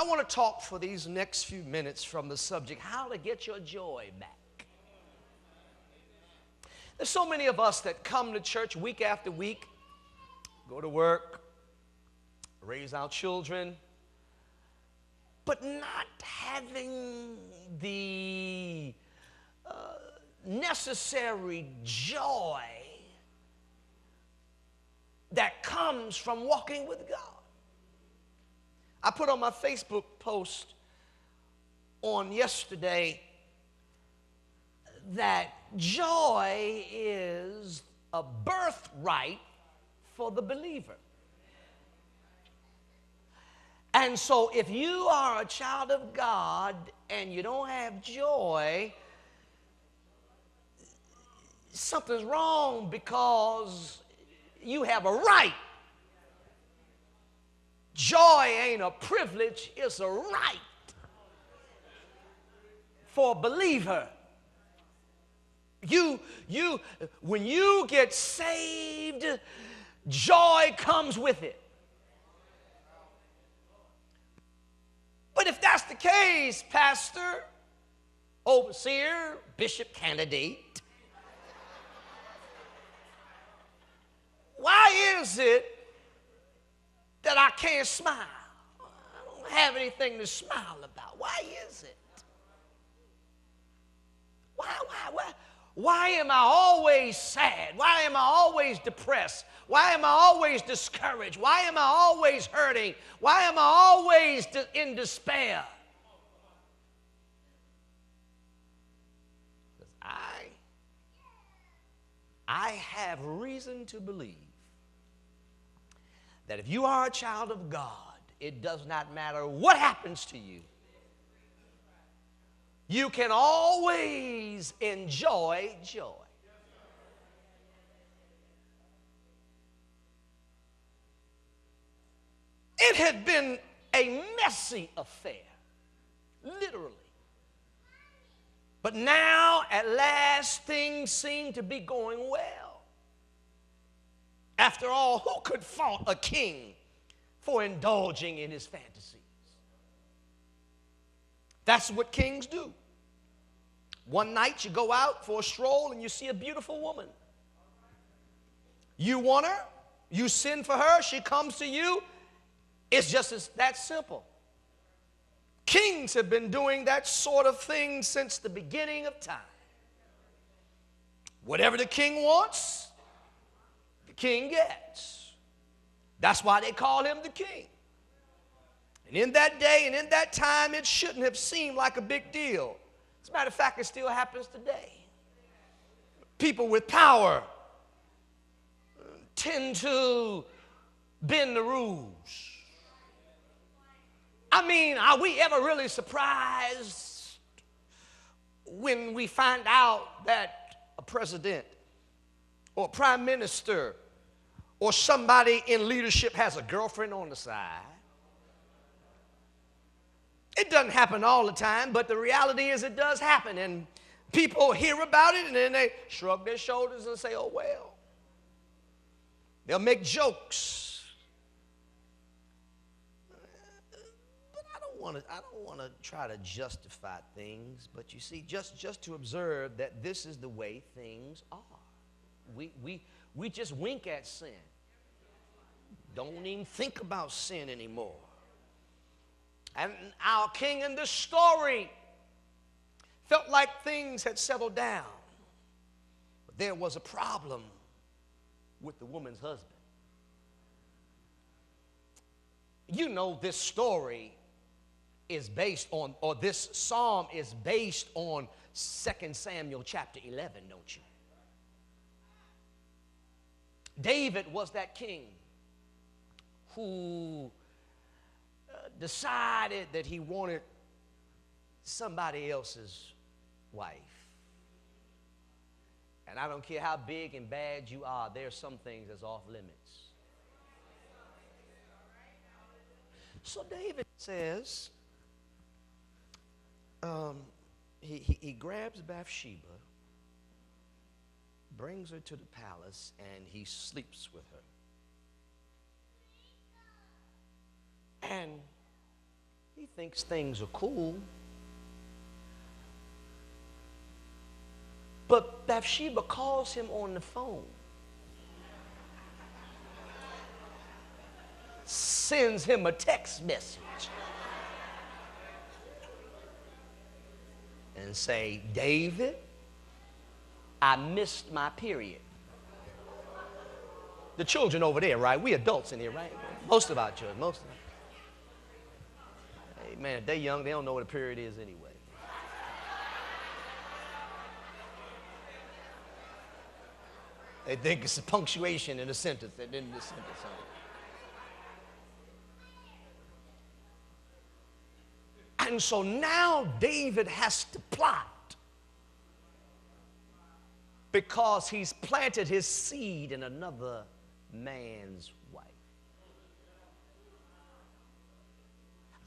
want to talk for these next few minutes from the subject, how to get your joy back. There's so many of us that come to church week after week, go to work, raise our children, but not having the necessary joy that comes from walking with God. I put on my Facebook post on yesterday that joy is a birthright for the believer. And so if you are a child of God and you don't have joy, something's wrong, because you have a right. Joy ain't a privilege, it's a right for a believer. When you get saved, joy comes with it. But if that's the case, pastor, overseer, bishop candidate, why is it that I can't smile? I don't have anything to smile about. Why is it? Why am I always sad? Why am I always depressed? Why am I always discouraged? Why am I always hurting? Why am I always in despair? Because I have reason to believe that if you are a child of God, it does not matter what happens to you, you can always enjoy joy. It had been a messy affair, literally. But now, at last, things seem to be going well. After all, who could fault a king for indulging in his fantasies? That's what kings do. One night you go out for a stroll and you see a beautiful woman. You want her, you send for her, she comes to you. It's just that simple. Kings have been doing that sort of thing since the beginning of time. Whatever the king wants, the king gets. That's why they call him the king. And in that day and in that time, it shouldn't have seemed like a big deal. As a matter of fact, it still happens today. People with power tend to bend the rules. I mean, are we ever really surprised when we find out that a president or a prime minister or somebody in leadership has a girlfriend on the side? It doesn't happen all the time, but the reality is it does happen. And people hear about it and then they shrug their shoulders and say, oh, well. They'll make jokes. But I don't want to try to justify things, but you see, just to observe that this is the way things are. We just wink at sin. Don't even think about sin anymore. And our king in this story felt like things had settled down. But there was a problem with the woman's husband. You know, this story is based on, or this psalm is based on 2 Samuel chapter 11, don't you? David was that king who decided that he wanted somebody else's wife. And I don't care how big and bad you are, there are some things that's off limits. So David says, he grabs Bathsheba, brings her to the palace, and he sleeps with her. And He thinks things are cool. But Bathsheba calls him on the phone, sends him a text message, and say, David, I missed my period. The children over there, right? We adults in here, right? Most of our children, most of them. Hey, man, if they're young, they don't know what a period is anyway. They think it's a punctuation in a sentence and then the sentence. And so now David has to plot because he's planted his seed in another man's wife.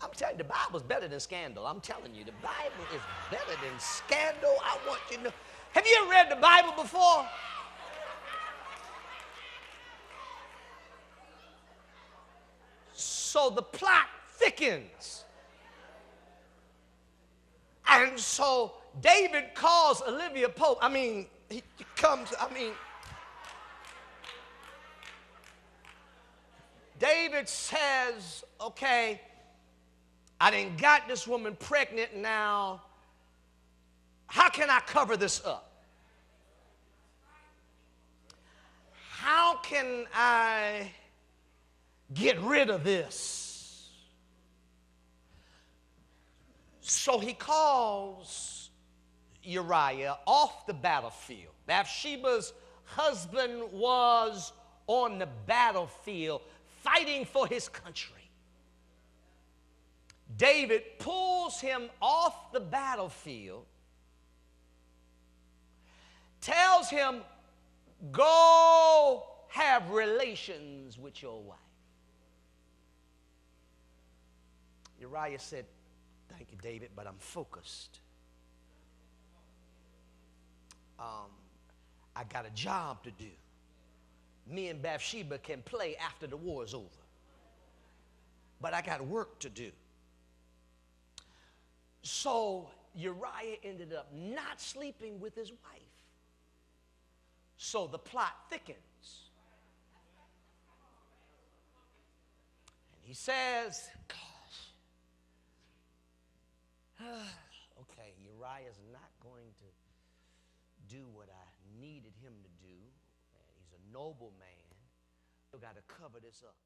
I'm telling you, the Bible's better than scandal. I'm telling you, the Bible is better than scandal. I want you to know. Have you ever read the Bible before? So the plot thickens. And so David calls Olivia Pope. He comes, David says, okay, I done got this woman pregnant now. How can I cover this up? How can I get rid of this? So he calls Uriah off the battlefield. Bathsheba's husband was on the battlefield fighting for his country. David pulls him off the battlefield, tells him, go have relations with your wife. Uriah said, thank you, David, but I'm focused. I got a job to do. Me and Bathsheba can play after the war is over. But I got work to do. So Uriah ended up not sleeping with his wife. So the plot thickens. And he says, okay, Uriah's not going to do what I needed him to do. And he's a noble man. I've got to cover this up.